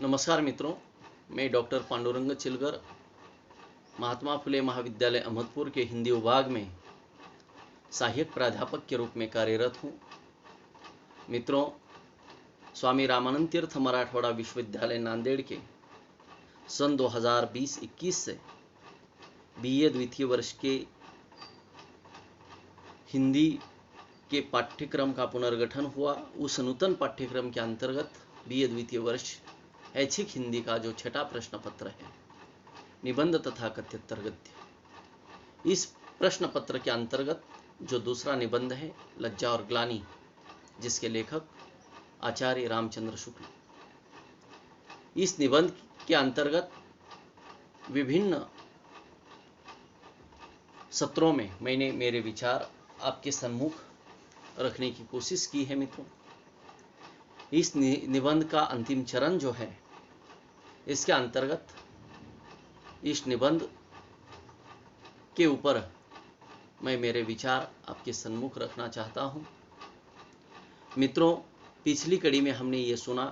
नमस्कार मित्रों, मैं डॉक्टर पांडुरंग चिलगर महात्मा फुले महाविद्यालय अहमदपुर के हिंदी विभाग में सहायक प्राध्यापक के रूप में कार्यरत हूँ। मित्रों, स्वामी रामानंद तीर्थ मराठवाड़ा विश्वविद्यालय नांदेड़ के सन 2020-21 से बीए द्वितीय वर्ष के हिंदी के पाठ्यक्रम का पुनर्गठन हुआ। उस नूतन पाठ्यक्रम के अंतर्गत बीए द्वितीय वर्ष ऐच्छिक हिंदी का जो छठा प्रश्न पत्र है, निबंध तथा कथ्योत्तर गद्य, इस प्रश्न पत्र के अंतर्गत जो दूसरा निबंध है लज्जा और ग्लानि, जिसके लेखक आचार्य रामचंद्र शुक्ल, इस निबंध के अंतर्गत विभिन्न सत्रों में मैंने मेरे विचार आपके सम्मुख रखने की कोशिश की है। मित्रों, इस निबंध का अंतिम चरण जो है, इसके अंतर्गत इस निबंध के ऊपर मैं मेरे विचार आपके सम्मुख रखना चाहता हूं। मित्रों, पिछली कड़ी में हमने ये सुना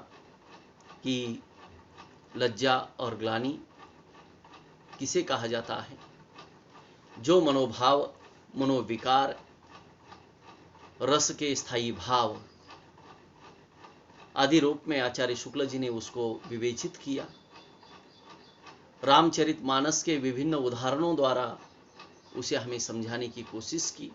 कि लज्जा और ग्लानि किसे कहा जाता है। जो मनोभाव, मनोविकार, रस के स्थायी भाव आदि रूप में आचार्य शुक्ल जी ने उसको विवेचित किया। रामचरितमानस के विभिन्न उदाहरणों द्वारा उसे हमें समझाने की कोशिश की।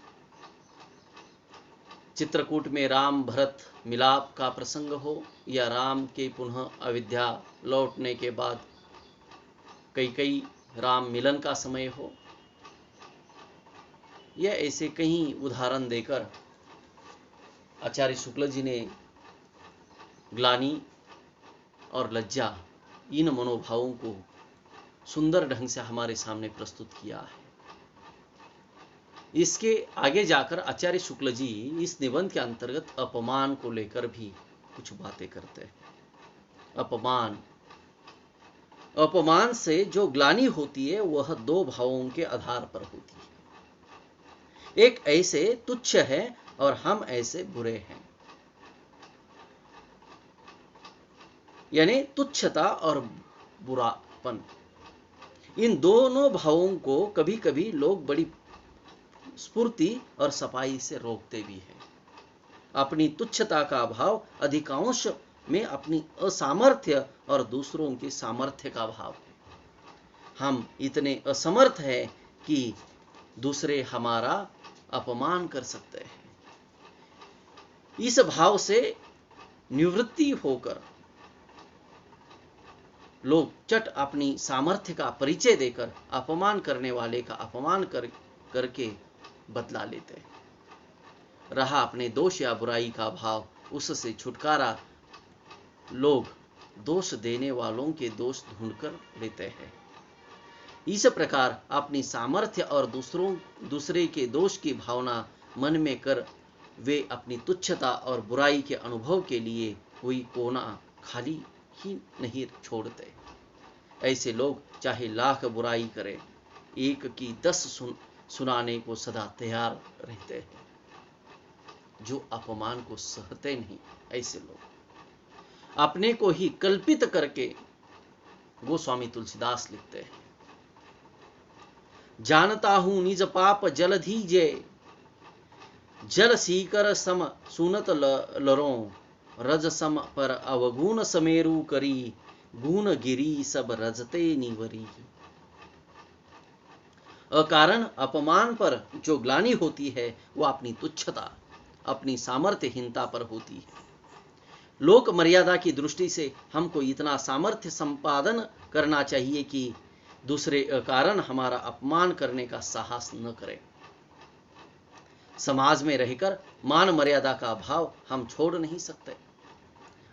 चित्रकूट में राम भरत मिलाप का प्रसंग हो या राम के पुनः अयोध्या लौटने के बाद कैकेयी राम मिलन का समय हो, यह ऐसे कई उदाहरण देकर आचार्य शुक्ल जी ने ग्लानि और लज्जा, इन मनोभावों को सुंदर ढंग से हमारे सामने प्रस्तुत किया है। इसके आगे जाकर आचार्य शुक्ल जी इस निबंध के अंतर्गत अपमान को लेकर भी कुछ बातें करते हैं। अपमान से जो ग्लानि होती है वह दो भावों के आधार पर होती है। एक ऐसे तुच्छ है और हम ऐसे बुरे हैं, यानी तुच्छता और बुरापन। इन दोनों भावों को कभी कभी लोग बड़ी स्फूर्ति और सफाई से रोकते भी हैं। अपनी तुच्छता का भाव अधिकांश में अपनी असामर्थ्य और दूसरों की सामर्थ्य का भाव है। हम इतने असमर्थ हैं कि दूसरे हमारा अपमान कर सकते हैं। इस भाव से निवृत्ति होकर लोग चट अपनी सामर्थ्य का परिचय देकर अपमान करने वाले का अपमान करके बदला लेते हैं। रहा अपने दोष या बुराई का भाव, उससे छुटकारा लोग दोष देने वालों के दोष ढूंढकर लेते हैं। इस प्रकार अपनी सामर्थ्य और दूसरे के दोष की भावना मन में कर वे अपनी तुच्छता और बुराई के अनुभव के लिए कोई कोना खाली ही नहीं छोड़ते। ऐसे लोग चाहे लाख बुराई करें, एक की 10 सुनाने को सदा तैयार रहते हैं। जो अपमान को सहते नहीं, ऐसे लोग अपने को ही कल्पित करके, गोस्वामी तुलसीदास लिखते हैं, जानता हूं निज पाप जलधीजे, जल सीकर सम सुनत लरों, रज सम पर अवगुण समेरु करी, गुण गिरी सब रजते निवरी। अकारण अपमान पर जो ग्लानि होती है वह अपनी तुच्छता, अपनी सामर्थ्यहीनता पर होती है। लोक मर्यादा की दृष्टि से हमको इतना सामर्थ्य संपादन करना चाहिए कि दूसरे कारण हमारा अपमान करने का साहस न करें। समाज में रहकर मान मर्यादा का भाव हम छोड़ नहीं सकते।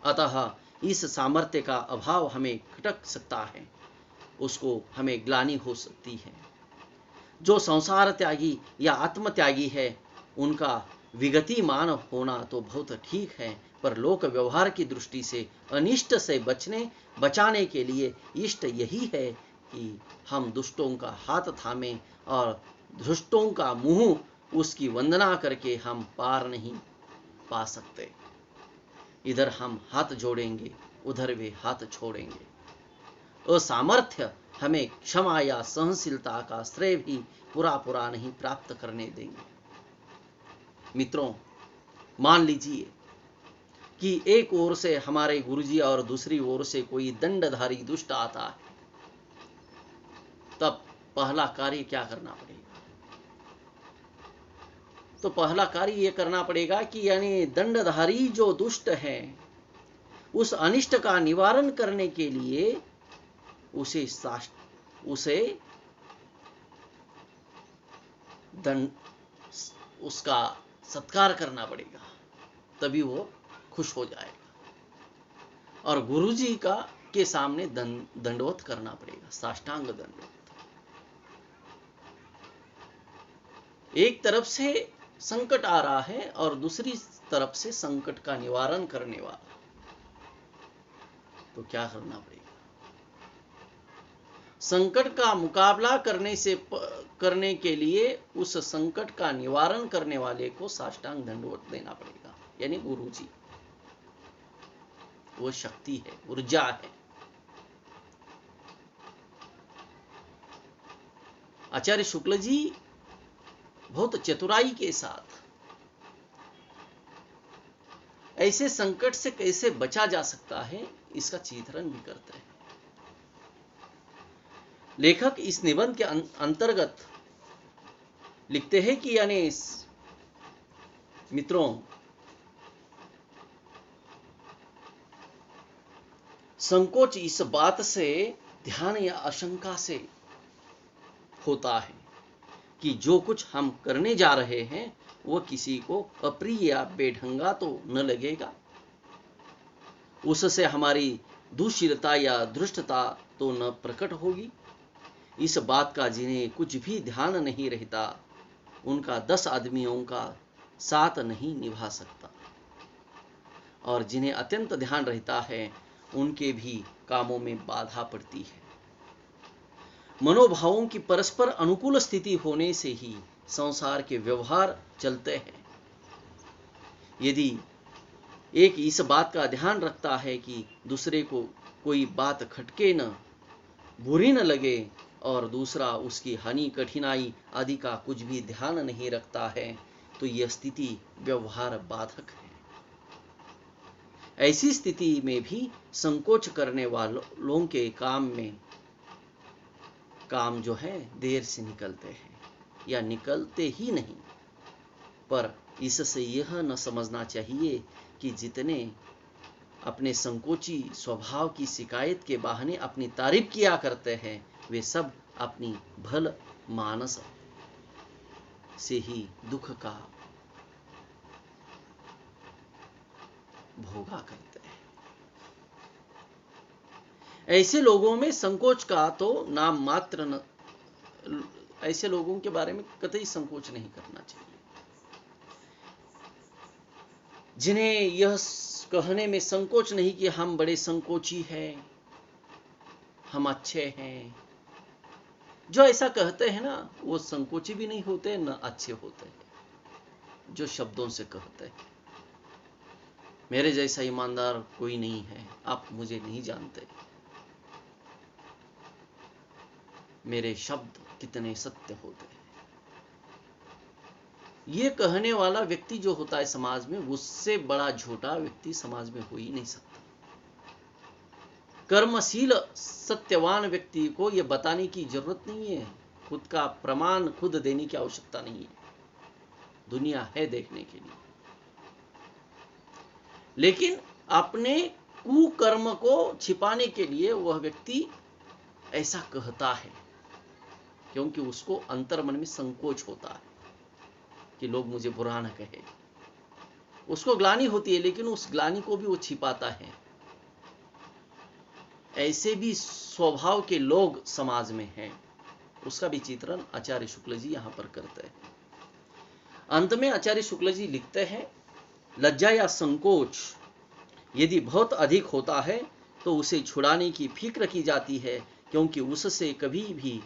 अतः इस सामर्थ्य का अभाव हमें खटक सकता है, उसको हमें ग्लानि हो सकती है। जो संसार त्यागी या आत्म त्यागी है, उनका विगतिमान होना तो बहुत ठीक है, पर लोक व्यवहार की दृष्टि से अनिष्ट से बचाने के लिए इष्ट यही है कि हम दुष्टों का हाथ थामें और दुष्टों का मुंह उसकी वंदना करके हम पार नहीं पा सकते। इधर हम हाथ जोड़ेंगे उधर वे हाथ छोड़ेंगे। असामर्थ्य हमें क्षमा या सहनशीलता का श्रेय भी पूरा पूरा नहीं प्राप्त करने देंगे। मित्रों, मान लीजिए कि एक ओर से हमारे गुरुजी और दूसरी ओर से कोई दंडधारी दुष्ट आता है, तब पहला कार्य क्या करना पड़ेगा? तो पहला कार्य यह करना पड़ेगा कि यानी दंडधारी जो दुष्ट है, उस अनिष्ट का निवारण करने के लिए उसे उसका सत्कार करना पड़ेगा, तभी वो खुश हो जाएगा। और गुरुजी का के सामने दंडवत करना पड़ेगा, साष्टांग दंडवत। एक तरफ से संकट आ रहा है और दूसरी तरफ से संकट का निवारण करने वाला, तो क्या करना पड़ेगा? संकट का मुकाबला करने के लिए उस संकट का निवारण करने वाले को साष्टांग दंडवत देना पड़ेगा, यानी गुरुजी। वो शक्ति है, ऊर्जा है। आचार्य शुक्ल जी बहुत चतुराई के साथ ऐसे संकट से कैसे बचा जा सकता है, इसका चित्रण भी करते हैं। लेखक इस निबंध के अंतर्गत लिखते हैं कि यानी मित्रों, संकोच इस बात से ध्यान या आशंका से होता है कि जो कुछ हम करने जा रहे हैं वह किसी को अप्रिय या बेढंगा तो न लगेगा, उससे हमारी दुशीलता या धृष्टता तो न प्रकट होगी। इस बात का जिन्हें कुछ भी ध्यान नहीं रहता, उनका 10 आदमियों का साथ नहीं निभा सकता, और जिन्हें अत्यंत ध्यान रहता है उनके भी कामों में बाधा पड़ती है। मनोभावों की परस्पर अनुकूल स्थिति होने से ही संसार के व्यवहार चलते हैं। यदि एक इस बात का ध्यान रखता है कि दूसरे को कोई बात खटके न, बुरी न लगे, और दूसरा उसकी हानि कठिनाई आदि का कुछ भी ध्यान नहीं रखता है, तो यह स्थिति व्यवहार बाधक है। ऐसी स्थिति में भी संकोच करने वालों के काम जो है देर से निकलते हैं या निकलते ही नहीं। पर इससे यह न समझना चाहिए कि जितने अपने संकोची स्वभाव की शिकायत के बहाने अपनी तारीफ किया करते हैं, वे सब अपनी भल मानस से ही दुख का भोगा करते हैं। ऐसे लोगों में संकोच का तो नाम मात्र न, ऐसे लोगों के बारे में कतई संकोच नहीं करना चाहिए, जिन्हें यह कहने में संकोच नहीं कि हम बड़े संकोची हैं, हम अच्छे हैं। जो ऐसा कहते हैं ना, वो संकोची भी नहीं होते न अच्छे होते हैं। जो शब्दों से कहते हैं मेरे जैसा ईमानदार कोई नहीं है, आप मुझे नहीं जानते, मेरे शब्द कितने सत्य होते हैं, ये कहने वाला व्यक्ति जो होता है समाज में, उससे बड़ा झूठा व्यक्ति समाज में हो ही नहीं सकता। कर्मशील सत्यवान व्यक्ति को यह बताने की जरूरत नहीं है, खुद का प्रमाण खुद देने की आवश्यकता नहीं है, दुनिया है देखने के लिए। लेकिन अपने कुकर्म को छिपाने के लिए वह व्यक्ति ऐसा कहता है, क्योंकि उसको अंतर्मन में संकोच होता है कि लोग मुझे बुरा न कहे। उसको ग्लानि होती है, लेकिन उस ग्लानि को भी वो छिपाता है। ऐसे भी स्वभाव के लोग समाज में हैं, उसका भी चित्रण आचार्य शुक्ल जी यहां पर करते हैं। अंत में आचार्य शुक्ल जी लिखते हैं, लज्जा या संकोच यदि बहुत अधिक होता है तो उसे छुड़ाने की फिक्र की जाती है, क्योंकि उससे कभी भी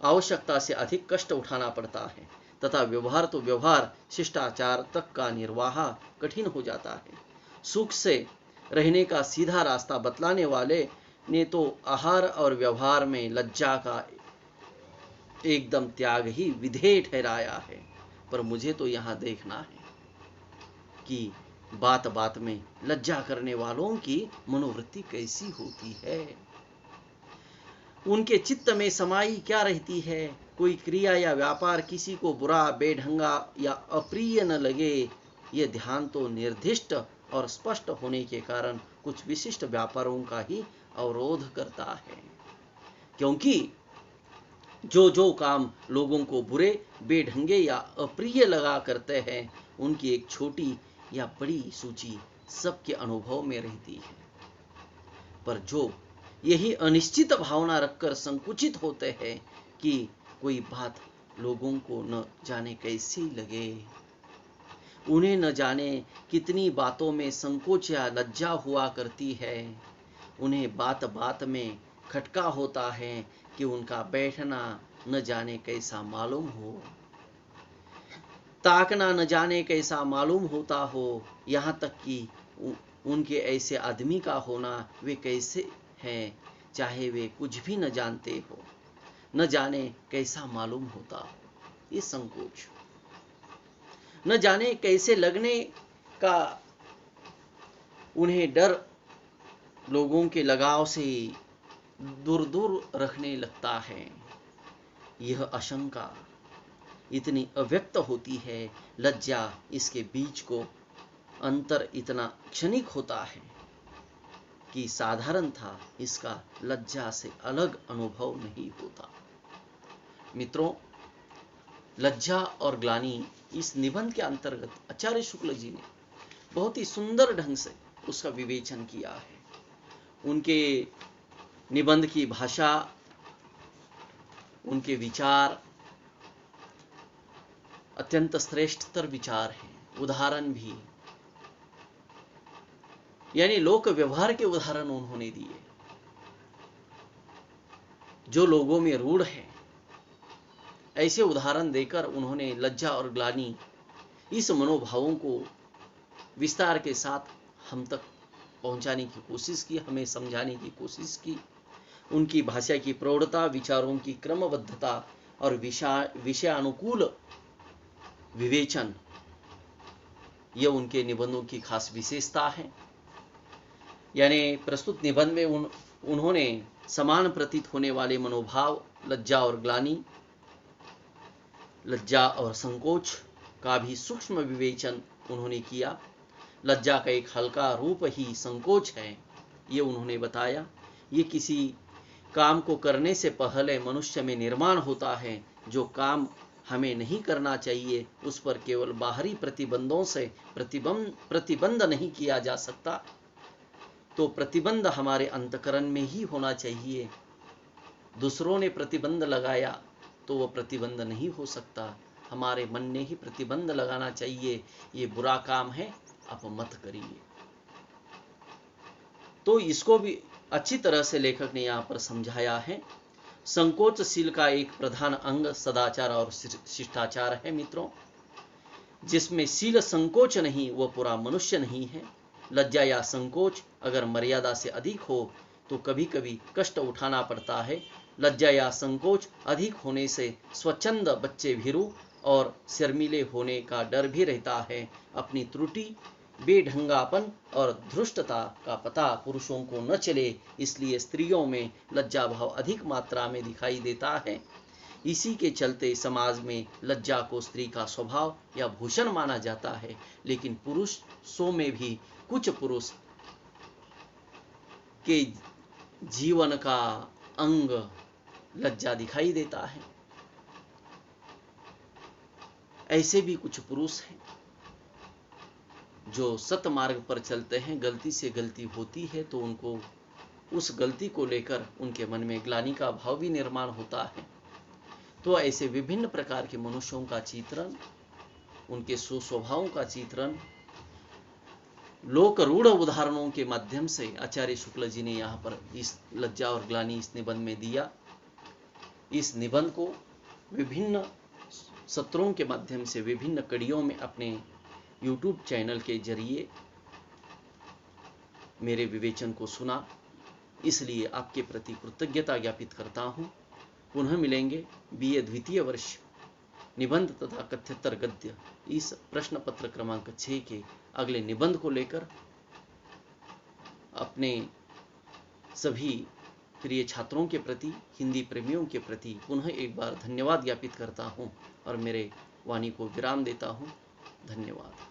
आवश्यकता से अधिक कष्ट उठाना पड़ता है तथा व्यवहार तो व्यवहार शिष्टाचार तक का निर्वाह कठिन हो जाता है। सुख से रहने का सीधा रास्ता बतलाने वाले ने तो आहार और व्यवहार में लज्जा का एकदम त्याग ही विधेय ठहराया है। पर मुझे तो यहाँ देखना है कि बात बात में लज्जा करने वालों की मनोवृत्ति कैसी होती है, उनके चित्त में समाई क्या रहती है। कोई क्रिया या व्यापार किसी को बुरा, बेढंगा या अप्रिय न लगे, ये ध्यान तो निर्दिष्ट और स्पष्ट होने के कारण कुछ विशिष्ट व्यापारों का ही अवरोध करता है। क्योंकि जो काम लोगों को बुरे, बेढंगे या अप्रिय लगा करते हैं, उनकी एक छोटी या बड़ी सूची सबके अनुभव में रहती है। पर जो यही अनिश्चित भावना रखकर संकुचित होते हैं कि कोई बात लोगों को न जाने कैसी लगे, उन्हें न जाने कितनी बातों में संकोच या लज्जा हुआ करती है, उन्हें बात बात में खटका होता है कि उनका बैठना न जाने कैसा मालूम हो, ताकना न जाने कैसा मालूम होता हो, यहाँ तक कि उनके ऐसे आदमी का होना वे कैसे हैं, चाहे वे कुछ भी न जानते हो, न जाने कैसा मालूम होता हो। ये संकोच, न जाने कैसे लगने का उन्हें डर लोगों के लगाव से दूर दूर रखने लगता है। यह आशंका इतनी अव्यक्त होती है, लज्जा इसके बीच को अंतर इतना क्षणिक होता है कि साधारण था इसका लज्जा से अलग अनुभव नहीं होता। मित्रों, लज्जा और ग्लानि इस निबंध के अंतर्गत आचार्य शुक्ल जी ने बहुत ही सुंदर ढंग से उसका विवेचन किया है। उनके निबंध की भाषा, उनके विचार अत्यंत श्रेष्ठतर विचार हैं, उदाहरण भी, यानी लोक व्यवहार के उदाहरण उन्होंने दिए जो लोगों में रूढ़ है। ऐसे उदाहरण देकर उन्होंने लज्जा और ग्लानि इस मनोभावों को विस्तार के साथ हम तक पहुंचाने की कोशिश की, हमें समझाने की कोशिश की। उनकी भाषा की प्रौढ़ता, विचारों की क्रमबद्धता और विषयानुकूल विवेचन, ये उनके निबंधों की खास विशेषता है। यानी प्रस्तुत निबंध में उन्होंने समान प्रतीत होने वाले मनोभाव लज्जा और ग्लानि, लज्जा और संकोच का भी सूक्ष्म विवेचन उन्होंने किया। लज्जा का एक हल्का रूप ही संकोच है, ये उन्होंने बताया। ये किसी काम को करने से पहले मनुष्य में निर्माण होता है। जो काम हमें नहीं करना चाहिए उस पर केवल बाहरी प्रतिबंधों से प्रतिबंध नहीं किया जा सकता, तो प्रतिबंध हमारे अंतकरण में ही होना चाहिए। दूसरों ने प्रतिबंध लगाया तो वह प्रतिबंध नहीं हो सकता, हमारे मन ने ही प्रतिबंध लगाना चाहिए, ये बुरा काम है, आप मत करिए। तो इसको भी अच्छी तरह से लेखक ने यहाँ पर समझाया है। संकोचशील का एक प्रधान अंग सदाचार और शिष्टाचार है मित्रों। जिसमें शील संकोच नहीं, वह पूरा मनुष्य नहीं है। लज्जा या संकोच अगर मर्यादा से अधिक हो तो कभी कभी कष्ट उठाना पड़ता है। लज्जा या संकोच अधिक होने से स्वच्छंद बच्चे भीरू और शर्मीले होने का डर भी रहता है। अपनी त्रुटि, बेढंगापन और धृष्टता का पता पुरुषों को न चले, इसलिए स्त्रियों में लज्जा भाव अधिक मात्रा में दिखाई देता है। इसी के चलते समाज में लज्जा को स्त्री का स्वभाव या भूषण माना जाता है। लेकिन पुरुषों में भी कुछ पुरुष के जीवन का अंग लज्जा दिखाई देता है। ऐसे भी कुछ पुरुष हैं जो सतमार्ग पर चलते हैं, गलती से गलती होती है तो उनको उस गलती को लेकर उनके मन में ग्लानि का भाव भी निर्माण होता है। तो ऐसे विभिन्न प्रकार के मनुष्यों का चित्रण, उनके सुस्वभावों का चित्रण लोक रूढ़ उदाहरणों के माध्यम से आचार्य शुक्ल जी ने यहाँ पर इस लज्जा और ग्लानि इस निबंध में दिया। इस निबंध को विभिन्न सत्रों के माध्यम से विभिन्न कड़ियों में अपने YouTube चैनल के जरिए मेरे विवेचन को सुना, इसलिए आपके प्रति कृतज्ञता ज्ञापित करता हूँ। पुनः मिलेंगे BA द्वितीय वर्ष निबंध तथा कथ्योत्तर गद्य इस प्रश्न पत्र क्रमांक 6 के अगले निबंध को लेकर। अपने सभी प्रिय छात्रों के प्रति, हिंदी प्रेमियों के प्रति पुनः एक बार धन्यवाद ज्ञापित करता हूँ और मेरे वाणी को विराम देता हूँ। धन्यवाद।